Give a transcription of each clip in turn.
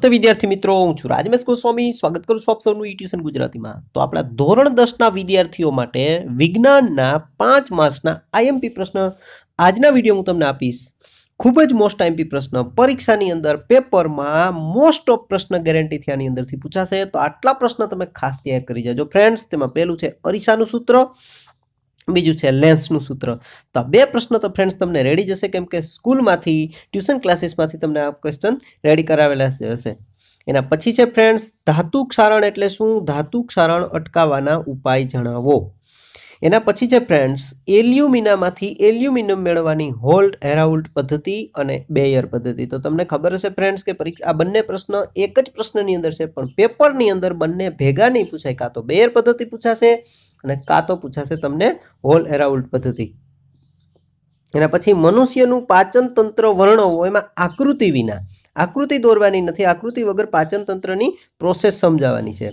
નમસ્તે વિદ્યાર્થી મિત્રો, હું છું રાજમેશ ગોસ્વામી. સ્વાગત કરું છું આપ સૌનું ટ્યુશન ગુજરાતીમાં. તો આપણા ધોરણ 10ના વિદ્યાર્થીઓ માટે વિજ્ઞાનના 5 માર્ક્સના આઈએમપી પ્રશ્ન આજના વિડીયો હું તમને આપીશ. ખૂબ જ મોસ્ટ આઈએમપી પ્રશ્ન પરીક્ષાની અંદર પેપરમાં મોસ્ટ ઓફ પ્રશ્ન ગેરંટીથી આની અંદરથી પૂછાશે. તો આટલા પ્રશ્ન તમે ખાસ તૈયાર કરી જજો ફ્રેન્ડ્સ. તેમાં પહેલું છે અરીસાનું સૂત્ર, બીજું છે લેન્સનું સૂત્ર. તો આ બે પ્રશ્ન તો ફ્રેન્ડ્સ તમને રેડી જશે, કેમ કે સ્કૂલમાંથી ટ્યુશન ક્લાસીસમાંથી તમને આ ક્વેશ્ચન રેડી કરાવેલા હશે. એના પછી છે ફ્રેન્ડ્સ ધાતુ ક્ષારણ એટલે શું, ધાતુ ક્ષારણ અટકાવવાના ઉપાય જણાવો. એના પછી છે ફ્રેન્ડ્સ એલ્યુમિનામાંથી એલ્યુમિનિયમ મેળવવાની હોલ્ટ હેરાઉલ્ટ પદ્ધતિ અને બેયર પદ્ધતિ. તો તમને ખબર હશે ફ્રેન્ડ્સ કે પરીક્ષા આ બંને પ્રશ્ન એક જ પ્રશ્નની અંદર છે, પણ પેપરની અંદર બંને ભેગા નહીં પૂછાય. કાં તો બેયર પદ્ધતિ પૂછાશે અને કાં તો પૂછાશે તમને હોલ હેરાઉલ્ટ પદ્ધતિ. એના પછી મનુષ્યનું પાચન તંત્ર વર્ણવો, એમાં આકૃતિ વિના, આકૃતિ દોરવાની નથી, આકૃતિ વગર પાચન તંત્રની પ્રોસેસ સમજાવવાની છે.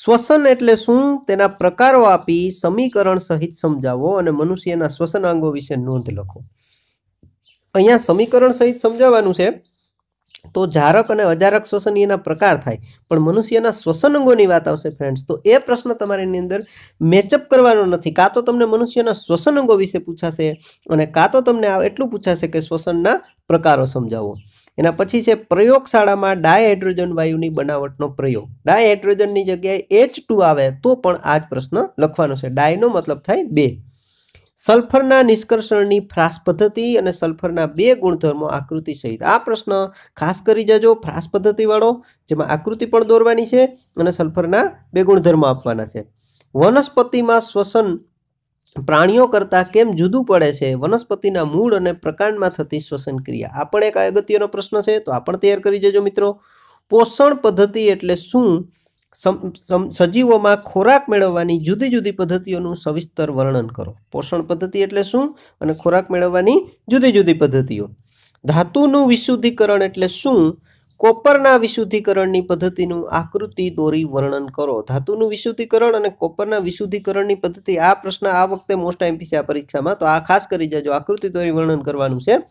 શ્વસન એટલે શું, તેના પ્રકારો આપી સમીકરણ સહિત સમજાવો અને મનુષ્યના શ્વસન અંગો વિશે નોંધ લખો. અહીંયા સમીકરણ સહિત સમજાવવાનું છે. તો જારક અને અજારક શ્વસન એના પ્રકાર થાય, પણ મનુષ્યના શ્વસન અંગોની વાત આવશે ફ્રેન્ડ્સ, તો એ પ્રશ્ન તમારી અંદર મેચઅપ કરવાનો નથી. કાં તો તમને મનુષ્યના શ્વસન અંગો વિશે પૂછાશે અને કાં તો તમને એટલું પૂછાશે કે શ્વસનના પ્રકારો સમજાવો. એના પછી છે પ્રયોગશાળામાં ડાયહાઇડ્રોજન વાયુની બનાવટનો પ્રયોગ. ડાયહાઇડ્રોજનની જગ્યાએ H2 આવે તો પણ આ જ પ્રશ્ન લખવાનો છે. ડાયનો મતલબ થાય 2. સલ્ફરના નિષ્કર્ષણની ફ્રાસ પદ્ધતિ અને સલ્ફરના 2 ગુણધર્મો આકૃતિ સહિત. આ પ્રશ્ન ખાસ કરી જજો, ફ્રાસ પદ્ધતિવાળો, જેમાં આકૃતિ પણ દોરવાની છે અને સલ્ફરના 2 ગુણધર્મો આપવાના છે. વનસ્પતિમાં શ્વસન પ્રાણીઓ કરતાં કેમ જુદું પડે છે, વનસ્પતિના મૂળ અને પ્રકાંડમાં થતી શ્વસન ક્રિયા. આ પણ એક અગત્યનો પ્રશ્ન છે, તો આ પણ તૈયાર કરી જજો મિત્રો. પોષણ પદ્ધતિ એટલે શું, સજીવોમાં ખોરાક મેળવવાની જુદી જુદી પદ્ધતિઓનું સવિસ્તર વર્ણન કરો. પોષણ પદ્ધતિ એટલે શું અને ખોરાક મેળવવાની જુદી જુદી પદ્ધતિઓ. ધાતુનું વિશુદ્ધિકરણ એટલે શું, કોપરના વિશુદ્ધિકરણની પદ્ધતિનું આકૃતિ દોરી વર્ણન કરો. ધાતુનું વિશુદ્ધિકરણ અને કોપરના વિશુદ્ધિકરણની પદ્ધતિ, આ પ્રશ્ન આ વખતે મોસ્ટ આઈએમપી છે આ પરીક્ષામાં, તો આ ખાસ કરી જજો, આકૃતિ દોરી વર્ણન કરવાનું છે.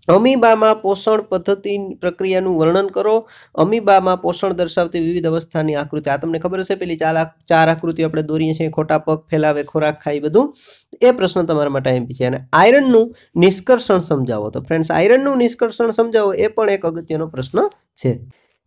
અમીબામાં પોષણ પદ્ધતિ પ્રક્રિયાનું વર્ણન કરો. અમીબામાં પોષણ દર્શાવતી વિવિધ અવસ્થાની આકૃતિ. આ તમને ખબર હશે, પેલી 4 આકૃતિઓ આપણે દોરીએ છીએ, ખોટા પગ ફેલાવે, ખોરાક ખાય, બધું. એ પ્રશ્ન તમારા માટે આઈએમપી છે. અને આયરનનું નિષ્કર્ષણ સમજાવો. તો ફ્રેન્ડ્સ આયરનનું નિષ્કર્ષણ સમજાવો એ પણ એક અગત્યનો પ્રશ્ન છે.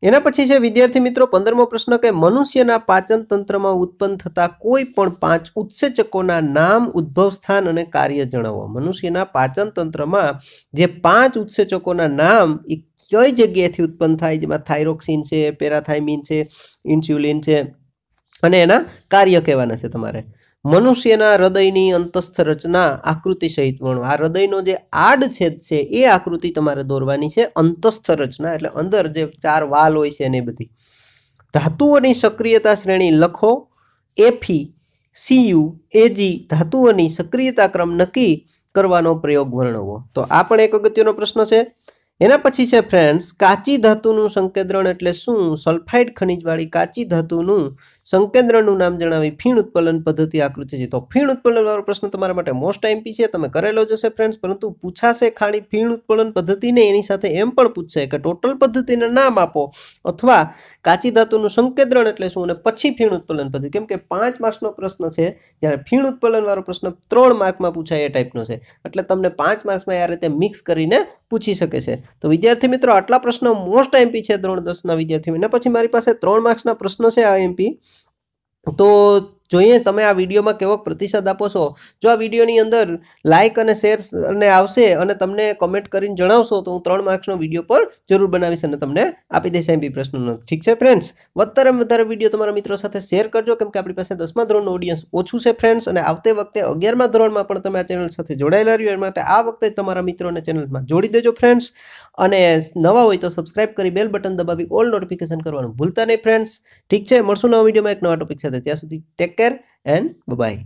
એના પછી છે વિદ્યાર્થી મિત્રો 15મો પ્રશ્ન કે મનુષ્યના પાચન તંત્રમાં ઉત્પન્ન થતા કોઈ પણ 5 ઉત્સેચકોના નામ, ઉદ્ભવ સ્થાન અને કાર્ય જણાવો. મનુષ્યના પાચન તંત્રમાં જે 5 ઉત્સેચકોના નામ એ કઈ જગ્યાએથી ઉત્પન્ન થાય, જેમાં થાઇરોક્સિન છે, પેરાથાઇમિન છે, ઇન્સ્યુલિન છે, અને એના કાર્ય કહેવાના છે તમારે. મનુષ્યના હૃદયની અંતસ્થ રચના આકૃતિ સહિત વર્ણવો. આ હૃદયનો જે આડછેદ છે એ આકૃતિ તમારે દોરવાની છે. અંતસ્થ રચના એટલે અંદર જે 4 વાલ હોય છે એને બધી. ધાતુઓની સક્રિયતા શ્રેણી લખો. Fe, Cu, Ag ધાતુઓની સક્રિયતા ક્રમ નક્કી કરવાનો પ્રયોગ વર્ણવો. તો આ પણ એક અગત્યનો પ્રશ્ન છે. એના પછી છે ફ્રેન્ડ્સ કાચી ધાતુનું સંકેદ્રણ એટલે શું, સલ્ફાઇડ ખનિજવાળી કાચી ધાતુનું સંકેદ્રણનું નામ જણાવી ફીણ ઉત્પલન પદ્ધતિ આકૃતિ છે. તો ફીણ ઉત્પલન વાળો પ્રશ્ન તમારા માટે મોસ્ટ આઈએમપી છે, તમે કરેલો જ હશે ફ્રેન્ડ્સ, પરંતુ પૂછાશે ખાલી ફીણ ઉત્પલન પદ્ધતિને, એની સાથે એમ પણ પૂછશે કે ટોટલ પદ્ધતિના નામ આપો, અથવા કાચી ધાતુનું સંકેદ્રણ એટલે શું અને પછી ફીણ ઉત્પલન પદ્ધતિ. કેમ કે 5 માર્ક્સનો પ્રશ્ન છે, જ્યારે ફીણ ઉત્પલન વાળો પ્રશ્ન 3 માર્કમાં પૂછાય એ ટાઈપનો છે, એટલે તમને 5 માર્ક્સમાં આ રીતે મિક્સ કરીને પૂછી શકે છે. તો વિદ્યાર્થી મિત્રો આટલા પ્રશ્નો મોસ્ટ આઈએમપી છે ધોરણ 10ના વિદ્યાર્થીઓ. એના પછી મારી પાસે 3 માર્ક્સના પ્રશ્નો છે આઈએમપી. તો જોઈએ તમે આ વિડીયોમાં કેવો પ્રતિસાદ આપો છો. જો આ વિડીયોની અંદર લાઇક અને શેર અને આવશે અને તમને કમેન્ટ કરીને જણાવશો તો હું 3 માર્ક્સનો વિડીયો પણ જરૂર બનાવીશ અને તમને આપી દઈશ આઈએમપી પ્રશ્નોનો. ઠીક છે ફ્રેન્ડ્સ, વધારે વિડીયો તમારા મિત્રો સાથે શેર કરજો, કેમ કે આપણી પાસે 10મા ધોરણનું ઓડિયન્સ ઓછું છે ફ્રેન્ડ્સ, અને આવતે વખતે 11મા ધોરણમાં પણ તમે આ ચેનલ સાથે જોડાયેલા રહ્યો, એ માટે આ વખતે તમારા મિત્રોને ચેનલમાં જોડી દેજો ફ્રેન્ડ્સ. અને નવા હોય તો સબસ્ક્રાઇબ કરી બેલ બટન દબાવી ઓલ નોટિફિકેશન કરવાનું ભૂલતા નહીં ફ્રેન્ડ્સ. ઠીક છે, મળશું નવા વિડીયોમાં એક નવા ટોપિક સાથે. ત્યાં સુધી ટેક કેર એન્ડ બાય.